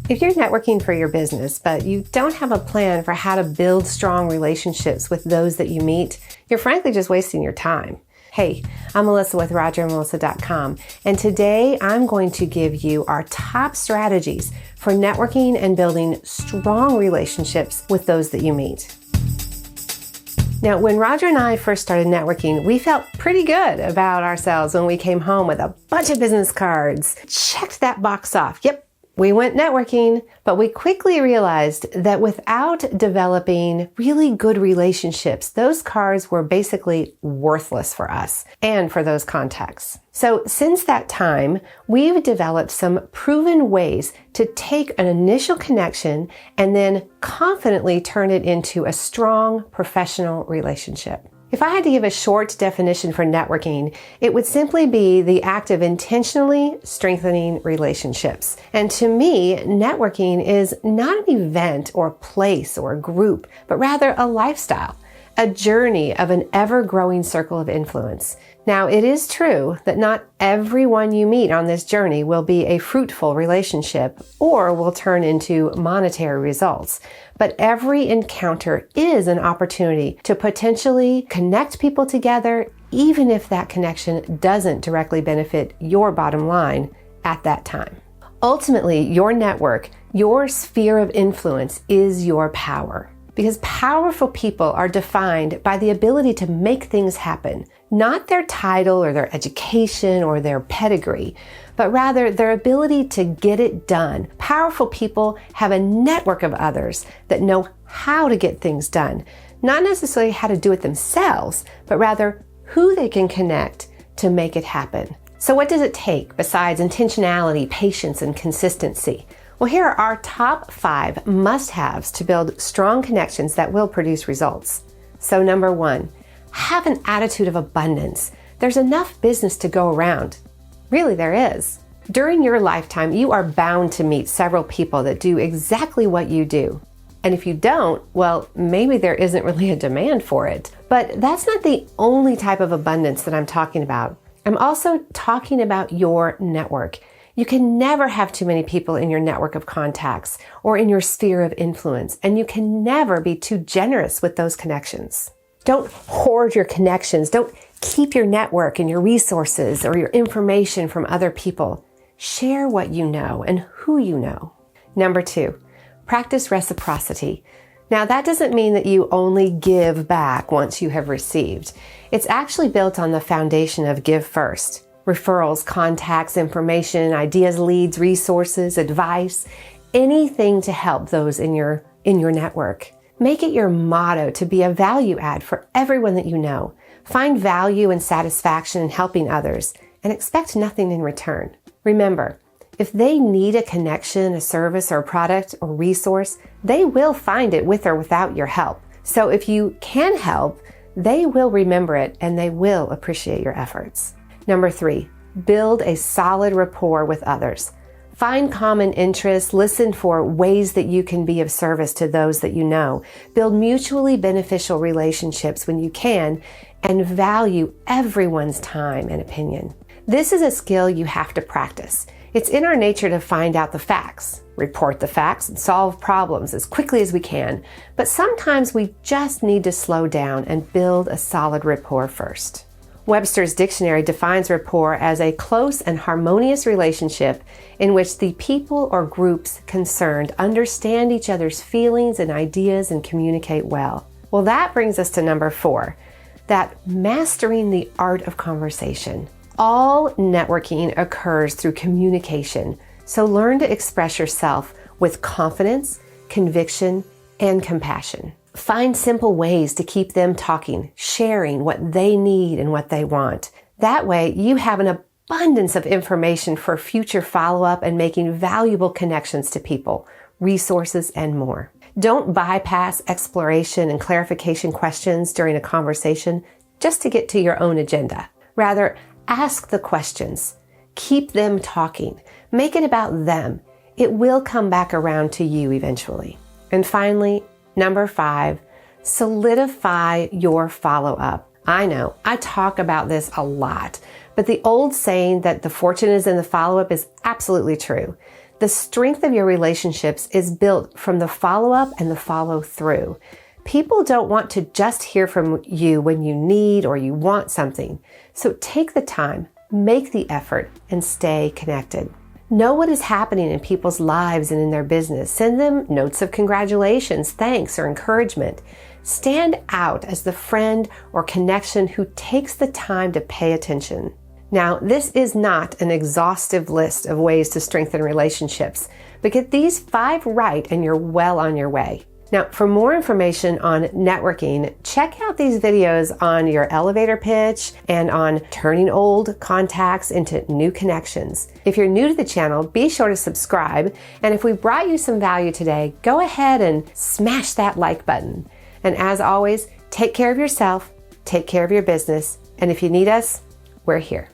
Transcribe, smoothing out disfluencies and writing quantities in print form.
If you're networking for your business, but you don't have a plan for how to build strong relationships with those that you meet, you're frankly just wasting your time. Hey, I'm Melissa with RodgerandMelissa.com, and today I'm going to give you our top strategies for networking and building strong relationships with those that you meet. Now, when Rodger and I first started networking, we felt pretty good about ourselves when we came home with a bunch of business cards. Checked that box off. Yep. We went networking, but we quickly realized that without developing really good relationships, those cards were basically worthless for us and for those contacts. So since that time, we've developed some proven ways to take an initial connection and then confidently turn it into a strong professional relationship. If I had to give a short definition for networking, it would simply be the act of intentionally strengthening relationships. And to me, networking is not an event or a place or a group, but rather a lifestyle, a journey of an ever-growing circle of influence. Now, it is true that not everyone you meet on this journey will be a fruitful relationship or will turn into monetary results. But every encounter is an opportunity to potentially connect people together, even if that connection doesn't directly benefit your bottom line at that time. Ultimately, your network, your sphere of influence is your power. Because powerful people are defined by the ability to make things happen, not their title or their education or their pedigree, but rather their ability to get it done. Powerful people have a network of others that know how to get things done, not necessarily how to do it themselves, but rather who they can connect to make it happen. So what does it take besides intentionality, patience, and consistency? Well, here are our top 5 must-haves to build strong connections that will produce results. So number 1, have an attitude of abundance. There's enough business to go around. Really, there is. During your lifetime, you are bound to meet several people that do exactly what you do. And if you don't, well, maybe there isn't really a demand for it. But that's not the only type of abundance that I'm talking about. I'm also talking about your network. You can never have too many people in your network of contacts or in your sphere of influence, and you can never be too generous with those connections. Don't hoard your connections. Don't keep your network and your resources or your information from other people. Share what you know and who you know. Number 2, practice reciprocity. Now, that doesn't mean that you only give back once you have received. It's actually built on the foundation of give first. Referrals, contacts, information, ideas, leads, resources, advice, anything to help those in your network. Make it your motto to be a value add for everyone that you know. Find value and satisfaction in helping others and expect nothing in return. Remember, if they need a connection, a service, or a product or resource, they will find it with or without your help. So if you can help, they will remember it and they will appreciate your efforts. Number 3, build a solid rapport with others. Find common interests, listen for ways that you can be of service to those that you know. Build mutually beneficial relationships when you can, and value everyone's time and opinion. This is a skill you have to practice. It's in our nature to find out the facts, report the facts, and solve problems as quickly as we can. But sometimes we just need to slow down and build a solid rapport first. Webster's dictionary defines rapport as a close and harmonious relationship in which the people or groups concerned understand each other's feelings and ideas and communicate well. Well, that brings us to number 4, that mastering the art of conversation. All networking occurs through communication, so learn to express yourself with confidence, conviction, and compassion. Find simple ways to keep them talking, sharing what they need and what they want. That way, you have an abundance of information for future follow-up and making valuable connections to people, resources, and more. Don't bypass exploration and clarification questions during a conversation just to get to your own agenda. Rather, ask the questions. Keep them talking. Make it about them. It will come back around to you eventually. And finally, number 5, solidify your follow-up. I know, I talk about this a lot, but the old saying that the fortune is in the follow-up is absolutely true. The strength of your relationships is built from the follow-up and the follow-through. People don't want to just hear from you when you need or you want something. So take the time, make the effort, and stay connected. Know what is happening in people's lives and in their business. Send them notes of congratulations, thanks, or encouragement. Stand out as the friend or connection who takes the time to pay attention. Now, this is not an exhaustive list of ways to strengthen relationships, but get these 5 right and you're well on your way. Now, for more information on networking, check out these videos on your elevator pitch and on turning old contacts into new connections. If you're new to the channel, be sure to subscribe. And if we brought you some value today, go ahead and smash that like button. And as always, take care of yourself, take care of your business, and if you need us, we're here.